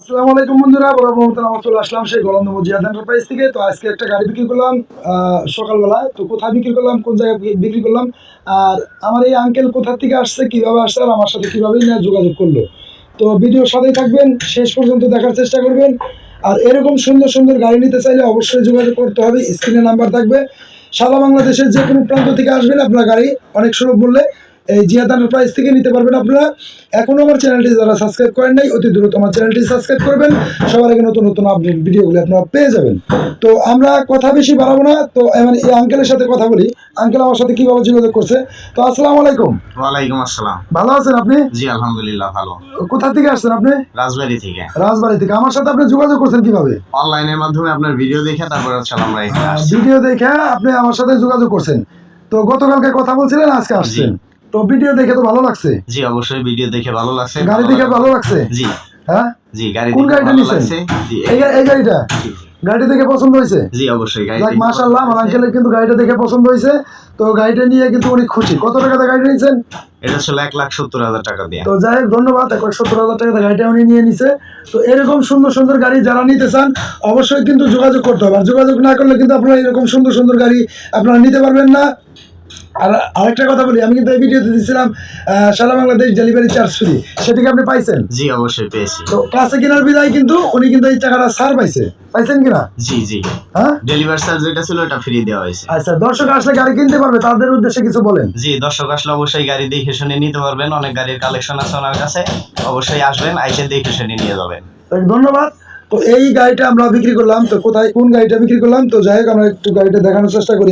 আসসালামু আলাইকুম বন্ধুরা, বরাবর আমার চলে আসলাম সেই গলন্দ জিয়াদ এন্টারপ্রাইজ থেকে। তো আজকে একটা গাড়ি বিক্রি করলাম সকালবেলায়। তো কোথায় বিক্রি করলাম, কোন জায়গায় বিক্রি করলাম, আর আমার এই আঙ্কেল কোথা থেকে আসছে, কিভাবে আসছে, আর আমার সাথে কিভাবে না যোগাযোগ করলো। তো ভিডিওর সাথেই থাকবেন, শেষ পর্যন্ত দেখার চেষ্টা করবেন। আর এরকম সুন্দর সুন্দর গাড়ি নিতে চাইলে অবশ্যই যোগাযোগ করতে হবে, স্ক্রিনে নাম্বার থাকবে। সারা বাংলাদেশের যে কোনো প্রান্ত থেকে আসবেন, আপনার গাড়ি অনেক সুলভ মূল্যে এই জিয়াদ এন্টারপ্রাইজ থেকে নিতে পারবেন। আপনারা এখনও আমার চ্যানেলটি যারা সাবস্ক্রাইব করেন নাই, অতি দ্রুত আমার চ্যানেলটি সাবস্ক্রাইব করবেন। সবার আগে নতুন নতুন আপডেট ভিডিওগুলো আপনারা পেয়ে যাবেন। তো আমরা কথা বেশি বাড়াবো না, তো মানে এই আঙ্কেলের সাথে কথা বলি। আঙ্কেল আমার সাথে কিভাবে যোগাযোগ করছে। তো আসসালামু আলাইকুম। ওয়ালাইকুম আসসালাম। ভালো আছেন আপনি? জি আলহামদুলিল্লাহ ভালো। কোথা থেকে আসছেন আপনি? রাজবাড়ী থেকে। রাজবাড়ী থেকে। আমার সাথে আপনি যোগাযোগ করছেন কিভাবে? অনলাইনের মাধ্যমে আপনার ভিডিও দেখে তারপরে আমরা এখানে আসছি। ভিডিও দেখে আপনি আমার সাথে যোগাযোগ করছেন। তো গতকালকে কথা বলছিলেন, আজকে আসছেন। তো ভিডিও দেখে তো ভালো লাগছে? জি অবশ্যই ভিডিও দেখে ভালো লাগছে। গাড়ি দেখে ভালো লাগছে? জি হ্যাঁ জি গাড়ি কোন দেখে গাড়িটা ভালো নিছেন? লাগছে। জি এই গাড়িটা গাড়ি দেখে পছন্দ হয়েছে? জি অবশ্যই গাড়ি যাক মাশাআল্লাহ, আমার আঙ্কেলের কিন্তু গাড়িটা দেখে পছন্দ হয়েছে। তো গাড়িটা নিয়ে কিন্তু অনেক খুশি। কত টাকাতে গাড়িটা নিয়েছেন? এটা ছিল 1,70,000 টাকা দিয়ে। তো যাই হোক ধন্যবাদ। 1,70,000 টাকাতে গাড়িটা উনি নিয়ে নিছে। তো এরকম সুন্দর সুন্দর গাড়ি যারা নিতে চান অবশ্যই কিন্তু যোগাযোগ করতে হবে। আর যোগাযোগ না করলে কিন্তু আপনারা এরকম সুন্দর সুন্দর গাড়ি আপনারা নিতে পারবেন না। আর আরেকটা কথা বলি, আমি কিন্তু এই ভিডিওতে দিয়েছিলাম সারা বাংলাদেশ ডেলিভারি চার্জ ফ্রি, সেটা কি আপনি পাইছেন? জি অবশ্যই পেয়েছি। তো কাছে কেনার বিদায় কিন্তু উনি কিন্তু এই টাকাটা ছাড় পাইছেন কিনা? জি জি হ্যাঁ ডেলিভারি চার্জ যেটা ছিল ওটা ফ্রি দেওয়া হয়েছে। আচ্ছা, দর্শক আসলে গাড়ি কিনতে পারবে, তাদের উদ্দেশ্যে কিছু বলেন। জি দর্শক আসলে অবশ্যই গাড়ি দেখে শুনে নিতে পারবেন। অনেক গাড়ির কালেকশন আছে ওনার কাছে, অবশ্যই আসবেন, আইসে দেখে শুনে নিয়ে যাবেন। ধন্যবাদ। তো এই গাড়িটা আমরা বিক্রি করলাম। তো কোথায় কোন গাড়িটা বিক্রি করলাম, তো যাই হোক আমরা একটু গাড়িটা দেখানোর চেষ্টা করি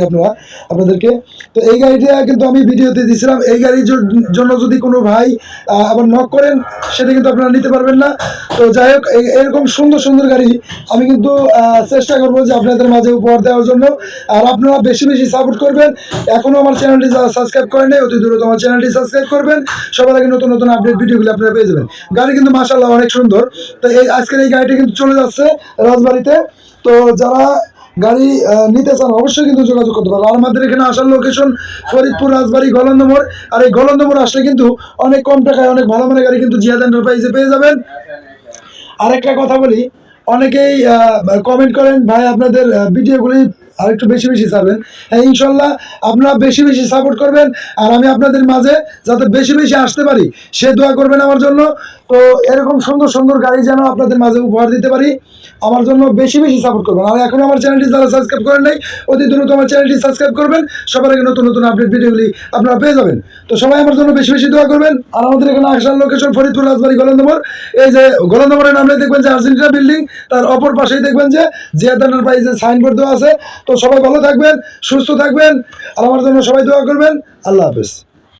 আপনাদেরকে। তো এই গাড়িটা কিন্তু আমি ভিডিওতে দিয়েছিলাম। এই গাড়ির জন্য যদি কোনো ভাই আবার নক করেন, সেটা কিন্তু আপনারা নিতে পারবেন না। তো যাই হোক এরকম সুন্দর সুন্দর গাড়ি আমি কিন্তু চেষ্টা করবো যে আপনাদের মাঝে উপহার দেওয়ার জন্য। আর আপনারা বেশি বেশি সাপোর্ট করবেন। এখনও আমার চ্যানেলটি যারা সাবস্ক্রাইব করেন নাই, অতি দ্রুত আমার চ্যানেলটি সাবস্ক্রাইব করবেন। সবার আগে নতুন নতুন আপডেট ভিডিওগুলো আপনারা পেয়ে যাবেন। গাড়ি কিন্তু মাশাআল্লাহ অনেক সুন্দর। তো আজকের এই গাড়িটা কিন্তু চলে যাচ্ছে রাজবাড়ীতে। তো যারা গাড়ি নিতে চান অবশ্যই কিন্তু যোগাযোগ করতে পারবেন। আর আমাদের এখানে আসার লোকেশন ফরিদপুর, রাজবাড়ী, গলন্দ মোড়। আর এই গলন্দ মোড় আসলে কিন্তু অনেক কম টাকায় অনেক ভালো মানের গাড়ি কিন্তু জিয়াদ এন্টারপ্রাইজে পেয়ে যাবেন। আরেকটা কথা বলি, অনেকেই কমেন্ট করেন ভাই আপনাদের ভিডিওগুলি আর একটু বেশি বেশি ছাড়বেন। হ্যাঁ ইনশাল্লাহ আপনারা বেশি বেশি সাপোর্ট করবেন। আর আমি আপনাদের মাঝে যাতে বেশি বেশি আসতে পারি সে দোয়া করবেন আমার জন্য। তো এরকম সুন্দর সুন্দর গাড়ি যেন আপনাদের মাঝে উপহার দিতে পারি, আমার জন্য বেশি বেশি সাপোর্ট করবেন। আর এখন আমার চ্যানেলটি যারা সাবস্ক্রাইব করেন নাই, অতি দ্রুত আমার চ্যানেলটি সাবস্ক্রাইব করবেন। সবার আগে নতুন নতুন আপডেট ভিডিওগুলি আপনারা পেয়ে যাবেন। তো সবাই আমার জন্য বেশি বেশি দোয়া করবেন। আর আমাদের এখানে আসার লোকেশন ফরিদপুর, রাজবাড়ী, গলন্দ মোড়। এই যে গলন্দ মোড়ের নামে দেখবেন যে আর্জেন্টিনা বিল্ডিং, তার অপর পাশেই দেখবেন যে জিয়াদ এন্টারপ্রাইজের সাইনবোর্ড দেওয়া আছে। তো সবাই ভালো থাকবেন, সুস্থ থাকবেন, আর আমার জন্য সবাই দোয়া করবেন। আল্লাহ হাফেজ।